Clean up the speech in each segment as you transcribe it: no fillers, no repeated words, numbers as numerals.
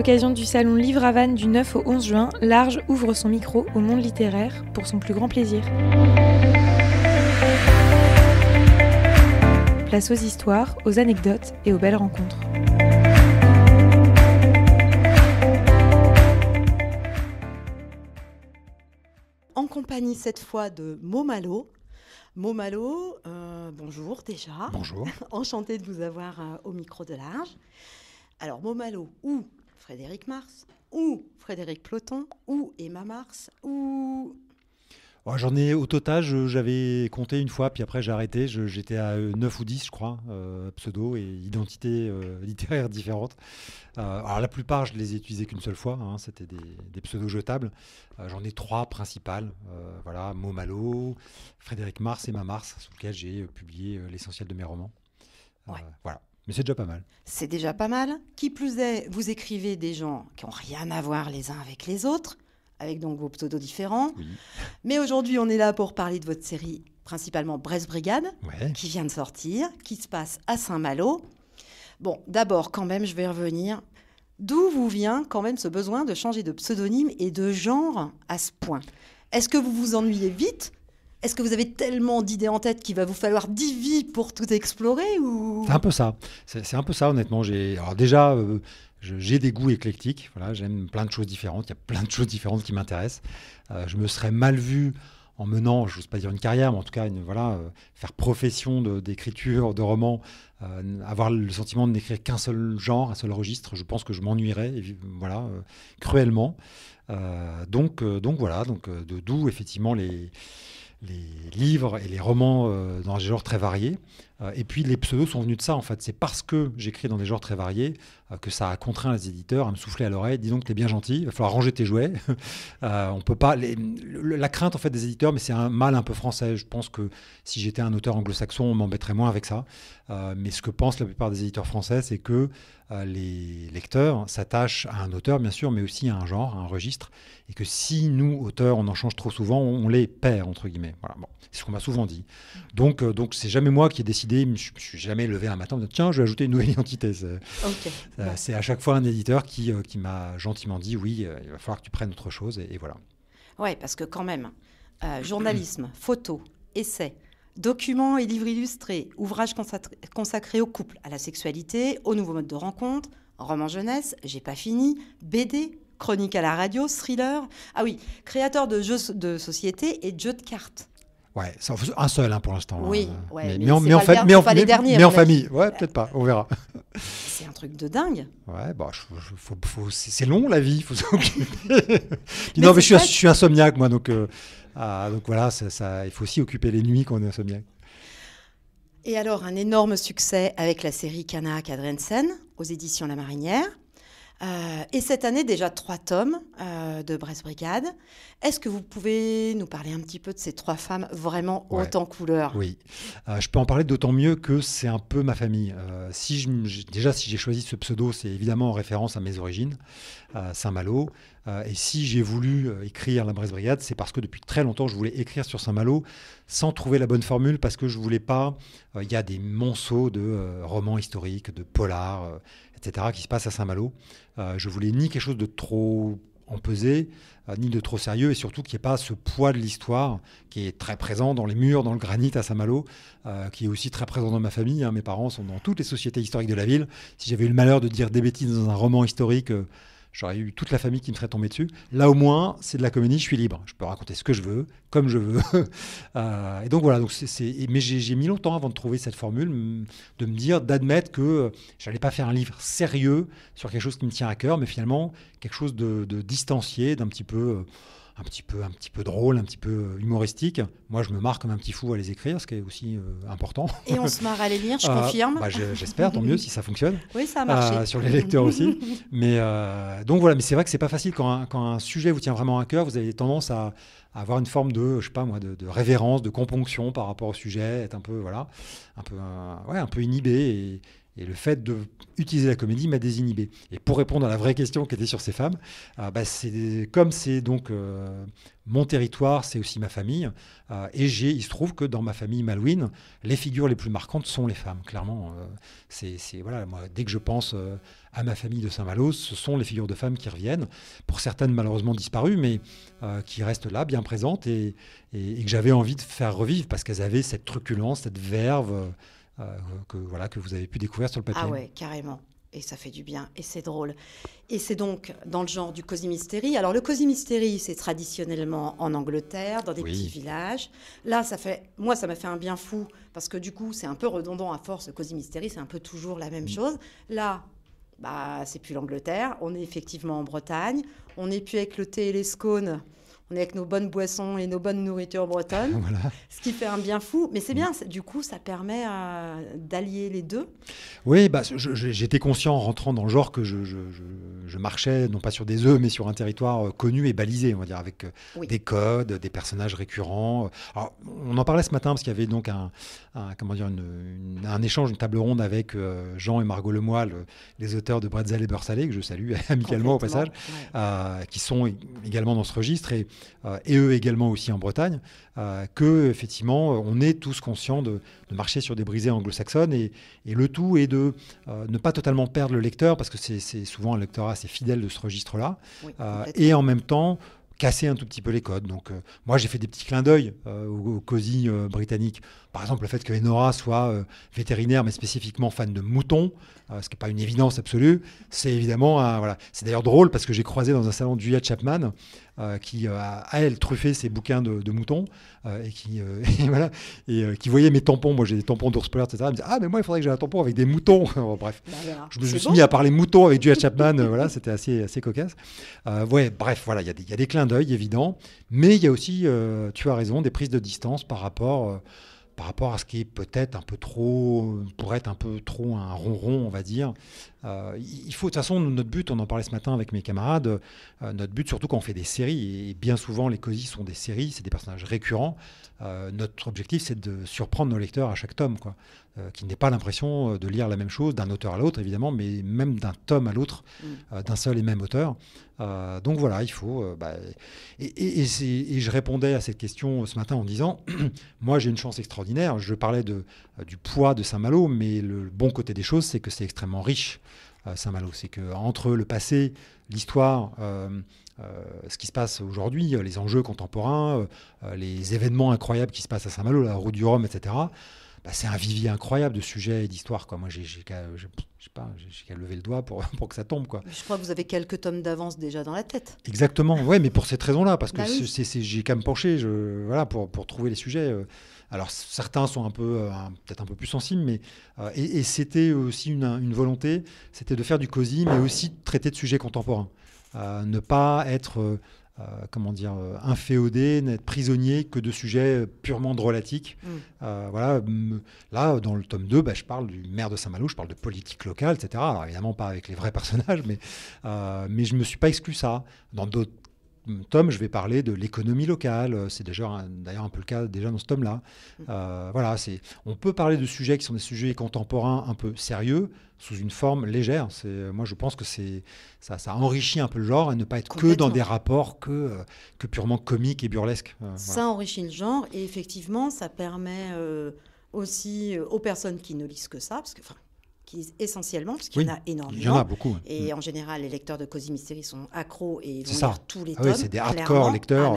l'occasion du salon Livre à Vannes du 9 au 11 juin, Large ouvre son micro au monde littéraire pour son plus grand plaisir. Place aux histoires, aux anecdotes et aux belles rencontres. En compagnie cette fois de Maud Malo. Maud Malo, bonjour déjà. Bonjour. Enchantée de vous avoir au micro de Large. Alors Maud Malo ou Frédéric Mars ou Frédéric Ploton ou Emma Mars ou... J'en ai au total, j'avais compté une fois, puis après j'ai arrêté. J'étais à 9 ou 10, je crois, pseudo et identités littéraires différentes. Alors la plupart, je les ai utilisés qu'une seule fois. C'était des pseudos jetables. J'en ai 3 principales. Voilà, Maud Malo, Frédéric Mars et Emma Mars, sous lesquels j'ai publié l'essentiel de mes romans. Ouais. Voilà. Mais c'est déjà pas mal. C'est déjà pas mal. Qui plus est, vous écrivez des gens qui n'ont rien à voir les uns avec les autres, avec donc vos pseudos différents. Oui. Mais aujourd'hui, on est là pour parler de votre série, principalement Brest Brigade, Ouais. qui vient de sortir, qui se passe à Saint-Malo. Bon, d'abord, quand même, je vais revenir. D'où vous vient quand même ce besoin de changer de pseudonyme et de genre à ce point? Est-ce que vous vous ennuyez vite? Est-ce que vous avez tellement d'idées en tête qu'il va vous falloir 10 vies pour tout explorer ou... C'est un peu ça. C'est un peu ça, honnêtement. Alors déjà, j'ai des goûts éclectiques. Voilà, j'aime plein de choses différentes. Il y a plein de choses différentes qui m'intéressent. Je me serais mal vu en menant, je n'ose pas dire une carrière, mais en tout cas, faire profession d'écriture, de roman, avoir le sentiment de n'écrire qu'un seul genre, un seul registre. Je pense que je m'ennuierais, cruellement. D'où effectivement les livres et les romans dans des genres très variés. Et puis les pseudos sont venus de ça, en fait. C'est parce que j'écris dans des genres très variés que ça a contraint les éditeurs à me souffler à l'oreille. Dis donc, t'es bien gentil, il va falloir ranger tes jouets. On peut pas... La crainte, en fait, des éditeurs, mais c'est un mal un peu français. Je pense que si j'étais un auteur anglo-saxon, on m'embêterait moins avec ça. Mais ce que pensent la plupart des éditeurs français, c'est que les lecteurs s'attachent à un auteur, bien sûr, mais aussi à un genre, à un registre. Et que si nous, auteurs, on en change trop souvent, on les perd, entre guillemets. Voilà, bon, c'est ce qu'on m'a souvent dit. Donc c'est jamais moi qui ai décidé, je ne suis jamais levé un matin en me disant tiens, je vais ajouter une nouvelle identité. C'est à chaque fois un éditeur qui m'a gentiment dit oui, il va falloir que tu prennes autre chose, et voilà. Oui, parce que quand même, journalisme, photos, essais, documents et livres illustrés, ouvrages consacrés au couple, à la sexualité, aux nouveaux modes de rencontre, romans jeunesse, j'ai pas fini, BD, chronique à la radio, thriller. Ah oui, créateur de jeux de société et de jeux de cartes. Ouais, c'est un seul pour l'instant. Oui, ouais, mais en famille. Ouais, peut-être pas, on verra. C'est un truc de dingue. Ouais, c'est long la vie, il faut s'occuper. Non, mais je suis insomniaque moi, donc voilà, il faut aussi occuper les nuits quand on est insomniaque. Et alors, un énorme succès avec la série Canaak Adrensen aux éditions La Marinière. Et cette année, déjà 3 tomes de Brest Brigade. Est-ce que vous pouvez nous parler un petit peu de ces 3 femmes vraiment hautes en couleur? Oui, je peux en parler d'autant mieux que c'est un peu ma famille. Si j'ai choisi ce pseudo, c'est évidemment en référence à mes origines, Saint-Malo. Et si j'ai voulu écrire la Brest Brigade, c'est parce que depuis très longtemps, je voulais écrire sur Saint-Malo sans trouver la bonne formule, parce que je voulais pas... Il y a des monceaux de romans historiques, de polars, etc., qui se passent à Saint-Malo. Je voulais ni quelque chose de trop empesé, ni de trop sérieux, et surtout qu'il n'y ait pas ce poids de l'histoire qui est très présent dans les murs, dans le granit à Saint-Malo, qui est aussi très présent dans ma famille. Mes parents sont dans toutes les sociétés historiques de la ville. Si j'avais eu le malheur de dire des bêtises dans un roman historique, j'aurais eu toute la famille qui me serait tombée dessus. Là, au moins, c'est de la comédie, je suis libre. Je peux raconter ce que je veux, comme je veux. Et donc voilà. Mais j'ai mis longtemps avant de trouver cette formule, d'admettre que je n'allais pas faire un livre sérieux sur quelque chose qui me tient à cœur, mais finalement quelque chose de distancié, d'un petit peu... un petit peu drôle, un petit peu humoristique. Moi, je me marre comme un petit fou à les écrire, ce qui est aussi important. Et on se marre à les lire, je confirme. J'espère, tant mieux si ça fonctionne. Oui, ça a marché. Sur les lecteurs aussi. Mais donc voilà, mais c'est vrai que c'est pas facile quand un sujet vous tient vraiment à cœur, vous avez tendance à avoir une forme de, je sais pas moi, de révérence, de componction par rapport au sujet, être un peu, voilà, un peu inhibé. Et le fait d'utiliser la comédie m'a désinhibé. Et pour répondre à la vraie question qui était sur ces femmes, comme c'est donc mon territoire, c'est aussi ma famille. Et il se trouve que dans ma famille Malouine, les figures les plus marquantes sont les femmes, clairement. Voilà, moi, dès que je pense à ma famille de Saint-Malo, ce sont les figures de femmes qui reviennent. Pour certaines malheureusement disparues, mais qui restent là, bien présentes, et que j'avais envie de faire revivre parce qu'elles avaient cette truculence, cette verve que vous avez pu découvrir sur le papier. Ah ouais, carrément. Et ça fait du bien, et c'est drôle. Et c'est donc dans le genre du cosy mystery. Alors le cosy mystery, c'est traditionnellement en Angleterre, dans des petits villages. Là, moi, ça m'a fait un bien fou, parce que du coup, c'est un peu redondant à force. Le cosy mystery, c'est un peu toujours la même chose. Là, c'est plus l'Angleterre. On est effectivement en Bretagne. On n'est plus avec le thé et les scones. On est avec nos bonnes boissons et nos bonnes nourritures bretonnes, Voilà. Ce qui fait un bien fou. Mais c'est bien, du coup, ça permet d'allier les deux. Oui, j'étais conscient en rentrant dans le genre que je marchais, non pas sur des œufs, mais sur un territoire connu et balisé, on va dire, avec des codes, des personnages récurrents. Alors, on en parlait ce matin parce qu'il y avait donc un échange, une table ronde avec Jean et Margot Lemoyle, les auteurs de Bretzel et Beurre Salé, que je salue amicalement au passage, qui sont également dans ce registre. Et eux également aussi en Bretagne, que effectivement on est tous conscients de marcher sur des brisées anglo-saxonnes, et le tout est de ne pas totalement perdre le lecteur, parce que c'est souvent un lectorat assez fidèle de ce registre-là, et en même temps casser un tout petit peu les codes. Donc moi j'ai fait des petits clins d'œil au cosy britannique. Par exemple, le fait que Enora soit vétérinaire, mais spécifiquement fan de moutons, ce qui n'est pas une évidence absolue, c'est évidemment... voilà. C'est d'ailleurs drôle parce que j'ai croisé dans un salon Julia Chapman, qui a, elle, truffé ses bouquins de moutons, et qui voyait mes tampons. Moi, j'ai des tampons d'ours polaire, etc. Elle me disait, mais moi, il faudrait que j'ai un tampon avec des moutons. Bref, je me suis mis à parler moutons avec Julia Chapman. Voilà, c'était assez cocasse. Bref, voilà, il y a des clins d'œil évidents, mais il y a aussi, tu as raison, des prises de distance par rapport à ce qui est peut-être un peu trop, pourrait être un peu trop un ronron, on va dire. Il faut, de toute façon, notre but, on en parlait ce matin avec mes camarades, notre but, surtout quand on fait des séries, et bien souvent les cosy sont des séries, c'est des personnages récurrents, notre objectif, c'est de surprendre nos lecteurs à chaque tome, qui n'aient pas l'impression de lire la même chose d'un auteur à l'autre, évidemment, mais même d'un tome à l'autre, d'un seul et même auteur. Donc voilà, il faut... et je répondais à cette question ce matin en disant, moi j'ai une chance extraordinaire, je parlais du poids de Saint-Malo, mais le bon côté des choses, c'est que c'est extrêmement riche, Saint-Malo. C'est qu'entre le passé, l'histoire, ce qui se passe aujourd'hui, les enjeux contemporains, les événements incroyables qui se passent à Saint-Malo, la route du Rhum, etc., c'est un vivier incroyable de sujets et d'histoires. Moi, j'ai qu'à lever le doigt pour que ça tombe. Je crois que vous avez quelques tomes d'avance déjà dans la tête. Exactement, oui, mais pour cette raison-là, parce que j'ai qu'à me pencher pour trouver les sujets. Alors, certains sont peut-être un peu plus sensibles, mais et c'était aussi une volonté, c'était de faire du cosy, mais aussi de traiter de sujets contemporains. Ne pas être... inféodé, n'être prisonnier que de sujets purement drôlatiques. Voilà. Là, dans le tome 2, je parle du maire de Saint-Malo, je parle de politique locale, etc. Alors, évidemment, pas avec les vrais personnages, mais je ne me suis pas exclu ça. Dans d'autres tomes, je vais parler de l'économie locale. C'est d'ailleurs un peu le cas déjà dans ce tome-là. Voilà, on peut parler de sujets qui sont des sujets contemporains un peu sérieux, sous une forme légère. Moi, je pense que ça enrichit un peu le genre, et ne pas être que dans des rapports que purement comiques et burlesques. Ça enrichit le genre, et effectivement, ça permet aussi aux personnes qui ne lisent que ça, essentiellement, parce qu'il y en a énormément. Il y en a beaucoup. Et en général, les lecteurs de Cosy Mystery sont accros et vont lire tous les tomes. Oui, c'est des hardcore lecteurs.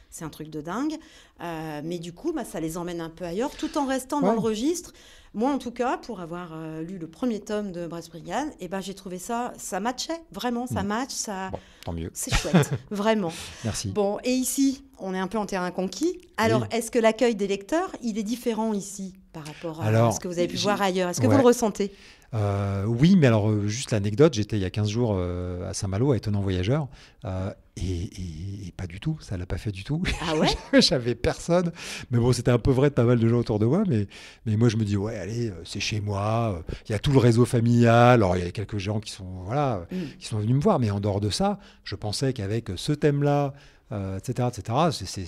C'est un truc de dingue. Mais du coup, ça les emmène un peu ailleurs, tout en restant dans le registre. Moi, en tout cas, pour avoir lu le premier tome de Brass Brigade, j'ai trouvé ça matchait, vraiment, ça match. Bon, tant mieux. C'est chouette, vraiment. Merci. Bon, et ici, on est un peu en terrain conquis. Alors, est-ce que l'accueil des lecteurs, il est différent ici par rapport à ce que vous avez pu voir ailleurs? Est-ce que vous le ressentez? Oui, mais alors, juste l'anecdote, j'étais il y a 15 jours à Saint-Malo, à Étonnant Voyageur, et pas du tout, ça ne l'a pas fait du tout. Ah ouais? J'avais personne, mais bon, c'était un peu vrai de pas mal de gens autour de moi, mais moi je me dis, allez, c'est chez moi, il y a tout le réseau familial, alors il y a quelques gens qui sont venus me voir, mais en dehors de ça, je pensais qu'avec ce thème-là, etc.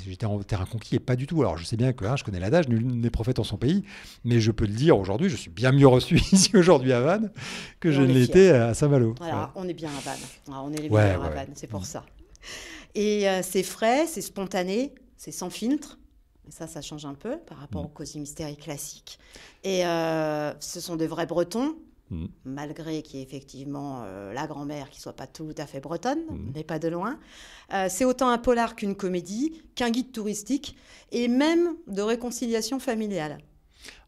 J'étais en terrain conquis et pas du tout. Alors, je sais bien que je connais l'adage, nul n'est prophète en son pays, mais je peux le dire aujourd'hui, je suis bien mieux reçu ici aujourd'hui à Vannes que je ne l'étais à Saint-Malo. Voilà, on est bien à Vannes. On est les meilleurs à Vannes, c'est pour ça. Et c'est frais, c'est spontané, c'est sans filtre. Et ça change un peu par rapport au Cosy Mystery classique. Et ce sont de vrais Bretons, malgré qu'il y ait effectivement la grand-mère qui ne soit pas tout à fait bretonne, mais pas de loin. C'est autant un polar qu'une comédie, qu'un guide touristique, et même de réconciliation familiale.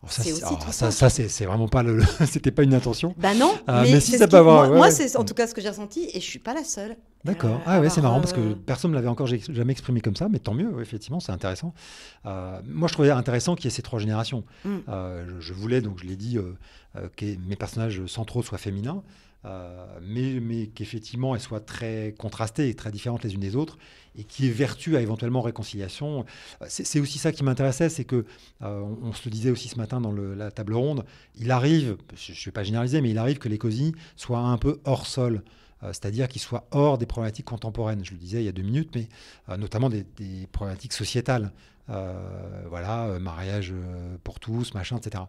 C'est vraiment pas c'était pas une intention. Ben non, mais si ça peut avoir. Moi, c'est en tout cas ce que j'ai ressenti, et je suis pas la seule. D'accord. C'est marrant parce que personne ne l'avait encore jamais exprimé comme ça, mais tant mieux, effectivement, c'est intéressant. Moi, je trouvais intéressant qu'il y ait ces 3 générations. Je voulais, donc je l'ai dit, que mes personnages centraux soient féminins, mais qu'effectivement, elles soient très contrastées et très différentes les unes des autres, et qu'il y ait vertu à éventuellement réconciliation. C'est aussi ça qui m'intéressait, c'est que, on se le disait aussi ce matin dans la table ronde, il arrive, je ne vais pas généraliser, mais il arrive que les cosy soient un peu hors sol. C'est-à-dire qu'ils soient hors des problématiques contemporaines. Je le disais il y a 2 minutes, mais notamment des problématiques sociétales. Mariage pour tous, machin, etc.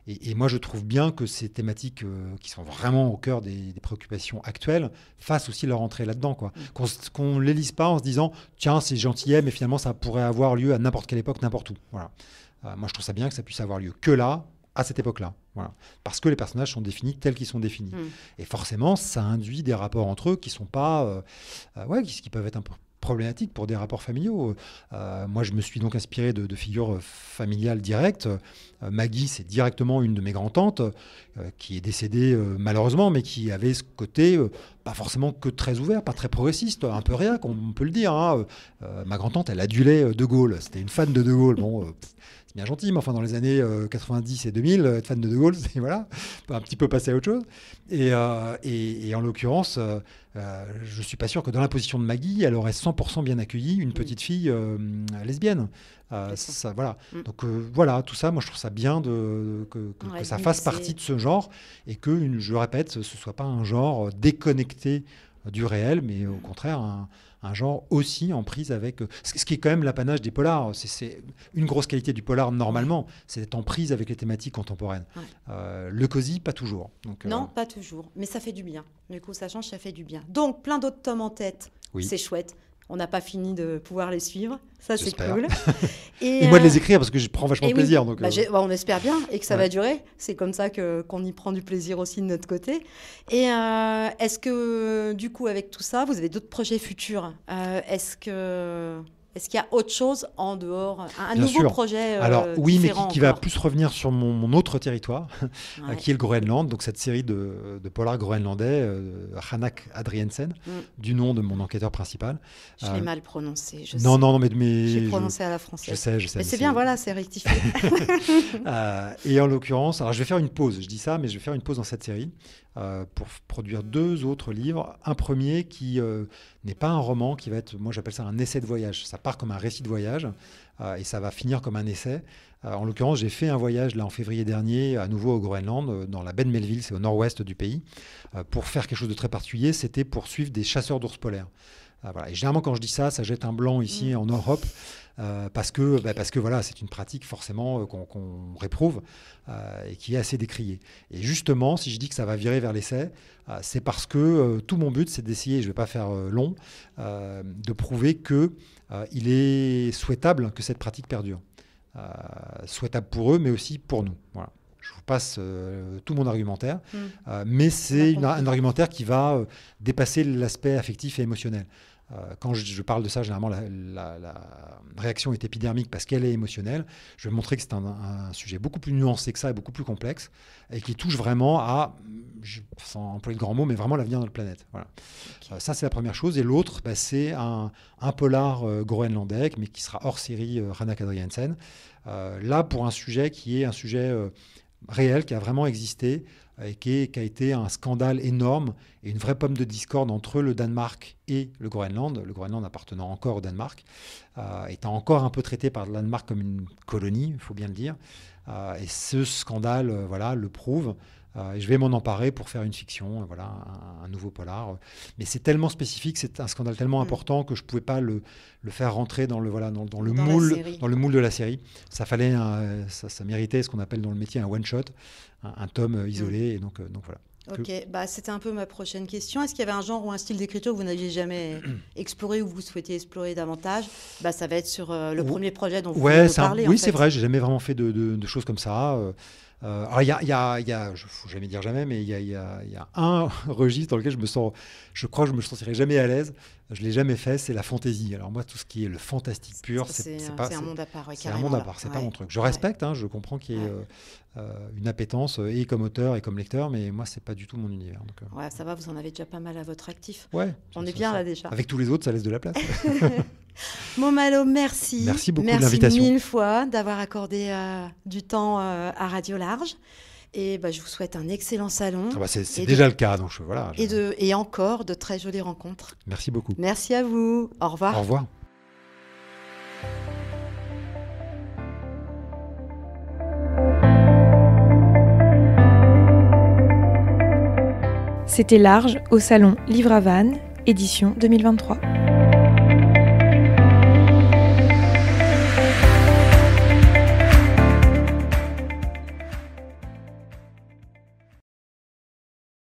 Et moi, je trouve bien que ces thématiques qui sont vraiment au cœur des préoccupations actuelles fassent aussi leur entrée là-dedans, quoi. Qu'on ne les lise pas en se disant « Tiens, c'est gentillet, mais finalement, ça pourrait avoir lieu à n'importe quelle époque, n'importe où. » Voilà. Moi, je trouve ça bien que ça puisse avoir lieu que là, à cette époque-là. Voilà. Parce que les personnages sont définis tels qu'ils sont définis. Et forcément, ça induit des rapports entre eux qui sont pas... qui peuvent être un peu problématiques pour des rapports familiaux. Moi, je me suis donc inspiré de figures familiales directes. Maggie, c'est directement une de mes grands-tantes qui est décédée malheureusement, mais qui avait ce côté pas forcément que très ouvert, pas très progressiste, un peu réac, on peut le dire. Ma grand-tante, elle adulait De Gaulle. C'était une fan de Gaulle. C'est bien gentil, mais enfin, dans les années 90 et 2000, être fan de Gaulle, c'est un petit peu passé à autre chose. Et en l'occurrence, je ne suis pas sûr que dans la position de Maggie, elle aurait 100% bien accueilli une petite fille lesbienne. Donc tout ça, moi je trouve ça bien que ça fasse partie de ce genre et que, je répète, ce ne soit pas un genre déconnecté du réel, mais au contraire un genre aussi en prise avec... Ce qui est quand même l'apanage des polars. C'est une grosse qualité du polar, normalement, c'est d'être en prise avec les thématiques contemporaines. Le cosy, pas toujours. Donc, non, pas toujours. Mais ça fait du bien. Du coup, ça change, ça fait du bien. Donc, plein d'autres tomes en tête. Oui. C'est chouette. On n'a pas fini de pouvoir les suivre. Ça, c'est cool. Et moi de les écrire parce que je prends vachement de plaisir. Donc, on espère bien et que ça va durer. C'est comme ça qu'on y prend du plaisir aussi de notre côté. Et est-ce que, du coup, avec tout ça, vous avez d'autres projets futurs ? Est-ce qu'il y a autre chose en dehors, un nouveau projet Alors oui, mais qui va plus revenir sur mon autre territoire, qui est le Groenland, donc cette série de polars groenlandais, Hanak Adriensen, du nom de mon enquêteur principal. Je l'ai mal prononcé, je sais. Non, mais j'ai prononcé à la française. Je sais. Mais c'est bien, c'est rectifié. Et en l'occurrence, alors je vais faire une pause, je dis ça, mais je vais faire une pause dans cette série. Pour produire 2 autres livres. Un premier qui n'est pas un roman, qui va être, moi j'appelle ça un essai de voyage. Ça part comme un récit de voyage et ça va finir comme un essai. En l'occurrence, j'ai fait un voyage là en février dernier, à nouveau au Groenland, dans la baie de Melville, c'est au nord-ouest du pays, pour faire quelque chose de très particulier. C'était pour suivre des chasseurs d'ours polaires. Et généralement, quand je dis ça, ça jette un blanc ici en Europe. Parce que voilà, c'est une pratique forcément qu'on réprouve et qui est assez décriée. Et justement, si je dis que ça va virer vers l'essai, c'est parce que tout mon but, c'est d'essayer, je ne vais pas faire long, de prouver qu'il est souhaitable que cette pratique perdure. Souhaitable pour eux, mais aussi pour nous. Voilà. Je vous passe tout mon argumentaire, mais c'est un argumentaire qui va dépasser l'aspect affectif et émotionnel. Quand je parle de ça, généralement, la réaction est épidermique parce qu'elle est émotionnelle. Je vais montrer que c'est un sujet beaucoup plus nuancé que ça et beaucoup plus complexe et qui touche vraiment à, sans employer de grands mots, mais vraiment l'avenir de la planète. Voilà. Okay. Ça, c'est la première chose. Et l'autre, c'est un polar groenlandais, mais qui sera hors série Hanak Adriensen. Là, pour un sujet qui est un sujet réel, qui a vraiment existé, et qui a été un scandale énorme et une vraie pomme de discorde entre le Danemark et le Groenland appartenant encore au Danemark, étant encore un peu traité par le Danemark comme une colonie, il faut bien le dire. Et ce scandale le prouve. Et je vais m'en emparer pour faire une fiction, voilà, un nouveau polar. Mais c'est tellement spécifique, c'est un scandale tellement important que je ne pouvais pas le faire rentrer dans le moule de la série. Ça fallait, ça méritait ce qu'on appelle dans le métier un one-shot, un tome isolé. Et donc voilà. Ok, c'était un peu ma prochaine question. Est-ce qu'il y avait un genre ou un style d'écriture que vous n'aviez jamais exploré ou que vous souhaitiez explorer davantage ? Ça va être sur le premier projet dont vous voulez nous parler. Oui, c'est vrai, j'ai jamais vraiment fait de choses comme ça. Alors, il y a, il faut jamais dire jamais, mais il y a un registre dans lequel je crois que je me sentirai jamais à l'aise. Je l'ai jamais fait, c'est la fantaisie. Alors moi, tout ce qui est le fantastique pur, c'est un monde à part. C'est un monde à part, c'est pas mon truc. Je respecte, je comprends qu'il y ait une appétence et comme auteur et comme lecteur, mais moi, c'est pas du tout mon univers. Donc, ça va, vous en avez déjà pas mal à votre actif. Ouais, on est bien là déjà. Avec tous les autres, ça laisse de la place. Malo, merci. Merci beaucoup de l'invitation. Merci 1000 fois d'avoir accordé du temps à Radio Large. Et je vous souhaite un excellent salon. C'est déjà le cas. Donc voilà, et encore de très jolies rencontres. Merci beaucoup. Merci à vous. Au revoir. Au revoir. C'était Large au salon Livre à Vannes, édition 2023.